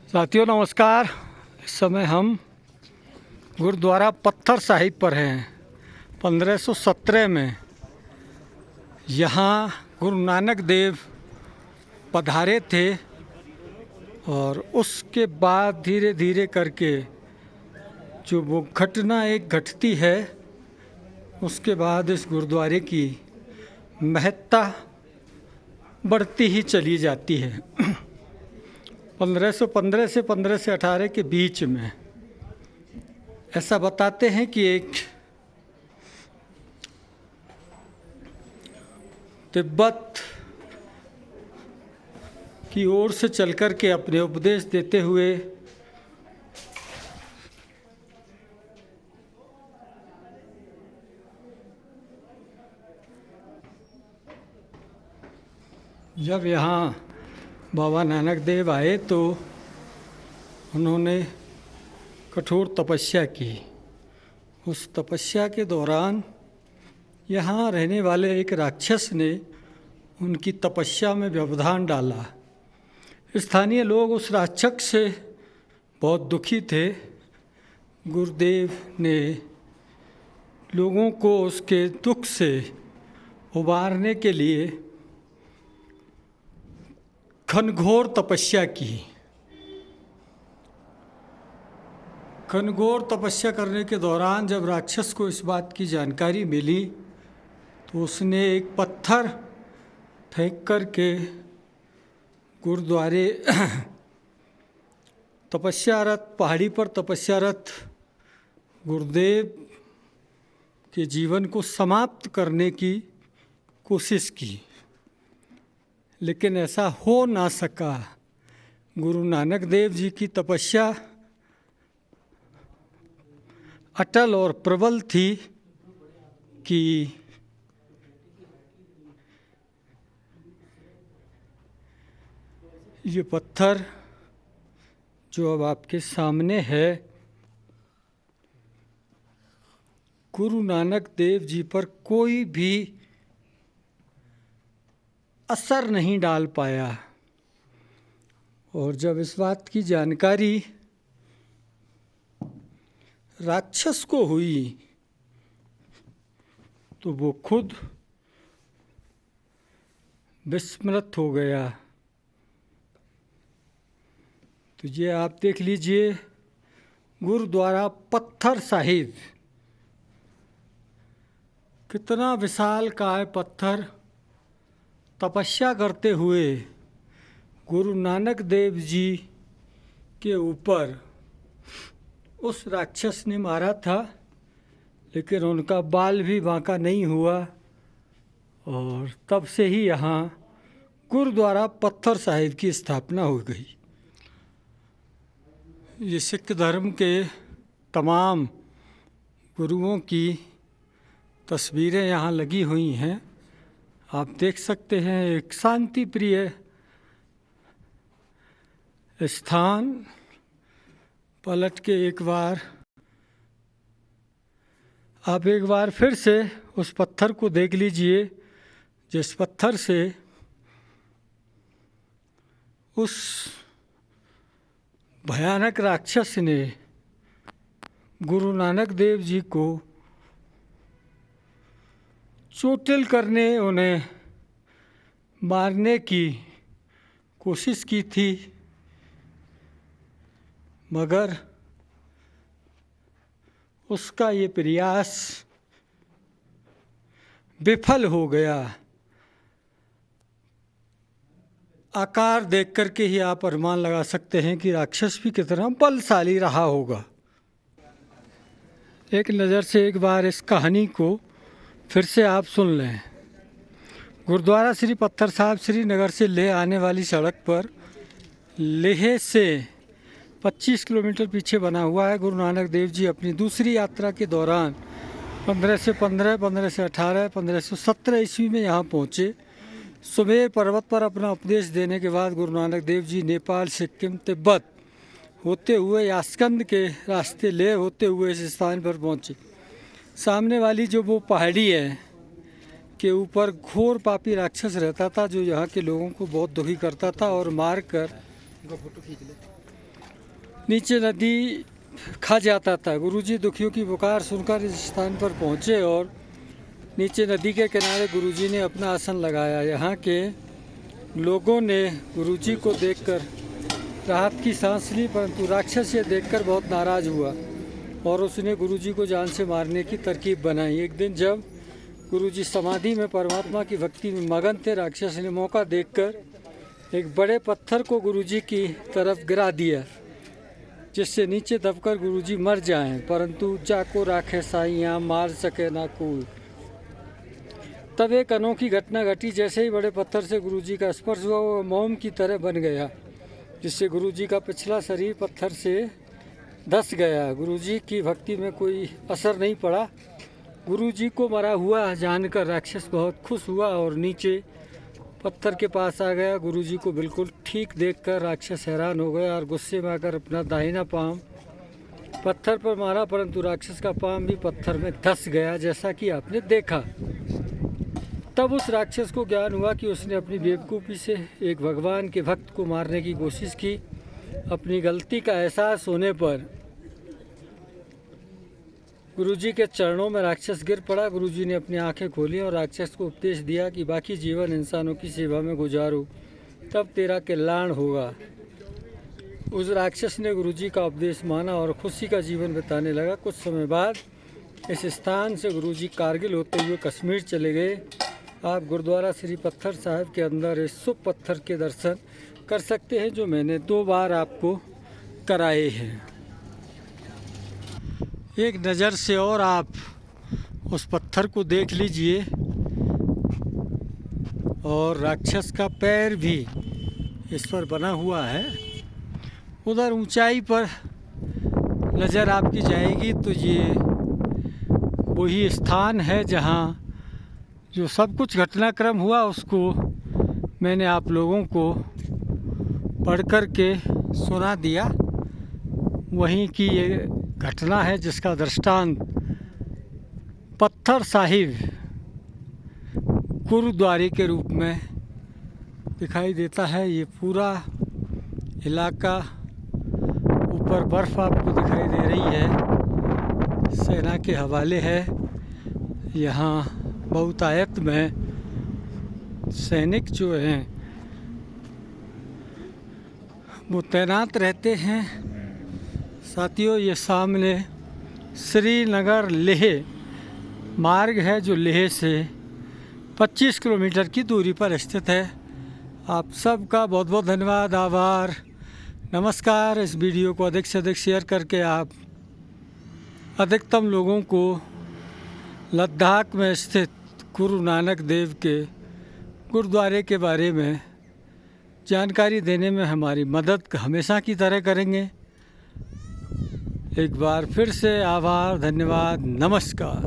साथियों नमस्कार। इस समय हम गुरुद्वारा पत्थर साहिब पर हैं। 1517 में यहाँ गुरु नानक देव पधारे थे और उसके बाद धीरे धीरे करके जो वो घटना एक घटती है, उसके बाद इस गुरुद्वारे की महत्ता बढ़ती ही चली जाती है। 1515 से 1518 के बीच में ऐसा बताते हैं कि एक तिब्बत की ओर से चलकर के अपने उपदेश देते हुए जब यहाँ बाबा नानक देव आए तो उन्होंने कठोर तपस्या की। उस तपस्या के दौरान यहाँ रहने वाले एक राक्षस ने उनकी तपस्या में व्यवधान डाला। स्थानीय लोग उस राक्षस से बहुत दुखी थे। गुरुदेव ने लोगों को उसके दुख से उबारने के लिए घनघोर तपस्या की। घनघोर तपस्या करने के दौरान जब राक्षस को इस बात की जानकारी मिली तो उसने एक पत्थर फेंक करके गुरुद्वारे तपस्यारत पहाड़ी पर तपस्यारत गुरुदेव के जीवन को समाप्त करने की कोशिश की, लेकिन ऐसा हो ना सका। गुरु नानक देव जी की तपस्या अटल और प्रबल थी कि ये पत्थर जो अब आपके सामने है, गुरु नानक देव जी पर कोई भी असर नहीं डाल पाया। और जब इस बात की जानकारी राक्षस को हुई तो वो खुद विस्मृत हो गया। तो ये आप देख लीजिए, गुरुद्वारा पत्थर साहिब, कितना विशालकाय पत्थर तपस्या करते हुए गुरु नानक देव जी के ऊपर उस राक्षस ने मारा था, लेकिन उनका बाल भी बांका नहीं हुआ। और तब से ही यहाँ गुरुद्वारा पत्थर साहिब की स्थापना हो गई। ये सिख धर्म के तमाम गुरुओं की तस्वीरें यहाँ लगी हुई हैं। आप देख सकते हैं, एक शांति प्रिय स्थान। पलट के आप एक बार फिर से उस पत्थर को देख लीजिए, जिस पत्थर से उस भयानक राक्षस ने गुरु नानक देव जी को चोटिल करने, उन्हें मारने की कोशिश की थी, मगर उसका ये प्रयास विफल हो गया। आकार देख करके ही आप अनुमान लगा सकते हैं कि राक्षस भी कितना बलशाली रहा होगा। एक नज़र से एक बार इस कहानी को फिर से आप सुन लें। गुरुद्वारा श्री पत्थर साहिब श्रीनगर से लेह आने वाली सड़क पर लेह से 25 किलोमीटर पीछे बना हुआ है। गुरु नानक देव जी अपनी दूसरी यात्रा के दौरान 15 से 18, 1517 ईस्वी में यहाँ पहुँचे। सुमेर पर्वत पर अपना उपदेश देने के बाद गुरु नानक देव जी नेपाल, सिक्किम, तिब्बत होते हुए यास्कंद के रास्ते ले होते हुए इस स्थान पर पहुँचे। सामने वाली जो वो पहाड़ी है के ऊपर घोर पापी राक्षस रहता था, जो यहाँ के लोगों को बहुत दुखी करता था और मार कर नीचे नदी खा जाता था। गुरुजी दुखियों की पुकार सुनकर इस स्थान पर पहुँचे और नीचे नदी के किनारे गुरुजी ने अपना आसन लगाया। यहाँ के लोगों ने गुरुजी को देखकर राहत की सांस ली, परंतु राक्षस ये देखकर बहुत नाराज हुआ और उसने गुरुजी को जान से मारने की तरकीब बनाई। एक दिन जब गुरुजी समाधि में परमात्मा की भक्ति में मगन थे, राक्षस ने मौका देखकर एक बड़े पत्थर को गुरुजी की तरफ गिरा दिया, जिससे नीचे दबकर गुरुजी मर जाएं। परंतु जाको राखे साइयाँ मार सके ना कोई। तब एक अनोखी घटना घटी। जैसे ही बड़े पत्थर से गुरुजी का स्पर्श हुआ, वो मोम की तरह बन गया, जिससे गुरुजी का पिछला शरीर पत्थर से धंस गया। गुरुजी की भक्ति में कोई असर नहीं पड़ा। गुरुजी को मरा हुआ जानकर राक्षस बहुत खुश हुआ और नीचे पत्थर के पास आ गया। गुरुजी को बिल्कुल ठीक देखकर राक्षस हैरान हो गया और गुस्से में आकर अपना दाहिना पाँव पत्थर पर मारा, परंतु राक्षस का पाँव भी पत्थर में धंस गया, जैसा कि आपने देखा। तब उस राक्षस को ज्ञान हुआ कि उसने अपनी बेवकूफ़ी से एक भगवान के भक्त को मारने की कोशिश की। अपनी गलती का एहसास होने पर गुरुजी के चरणों में राक्षस गिर पड़ा। गुरुजी ने अपनी आंखें खोली और राक्षस को उपदेश दिया कि बाकी जीवन इंसानों की सेवा में गुजारो, तब तेरा कल्याण होगा। उस राक्षस ने गुरुजी का उपदेश माना और खुशी का जीवन बिताने लगा। कुछ समय बाद इस स्थान से गुरुजी कारगिल होते हुए कश्मीर चले गए। आप गुरुद्वारा श्री पत्थर साहिब के अंदर इस शुभ पत्थर के दर्शन कर सकते हैं, जो मैंने 2 बार आपको कराए हैं। एक नज़र से और आप उस पत्थर को देख लीजिए और राक्षस का पैर भी इस पर बना हुआ है। उधर ऊंचाई पर नज़र आपकी जाएगी तो ये वही स्थान है जहां जो सब कुछ घटनाक्रम हुआ उसको मैंने आप लोगों को पढ़ कर के सुना दिया। वहीं की ये घटना है जिसका दृष्टांत पत्थर साहिब गुरुद्वारे के रूप में दिखाई देता है। ये पूरा इलाका, ऊपर बर्फ़ आपको दिखाई दे रही है, सेना के हवाले है। यहाँ बहुतायत में सैनिक जो हैं वो तैनात रहते हैं। साथियों, ये सामने श्रीनगर लेह मार्ग है जो लेह से 25 किलोमीटर की दूरी पर स्थित है। आप सबका बहुत बहुत धन्यवाद, आभार, नमस्कार। इस वीडियो को अधिक से अधिक शेयर करके आप अधिकतम लोगों को लद्दाख में स्थित गुरु नानक देव के गुरुद्वारे के बारे में जानकारी देने में हमारी मदद हमेशा की तरह करेंगे। एक बार फिर से आभार, धन्यवाद, नमस्कार।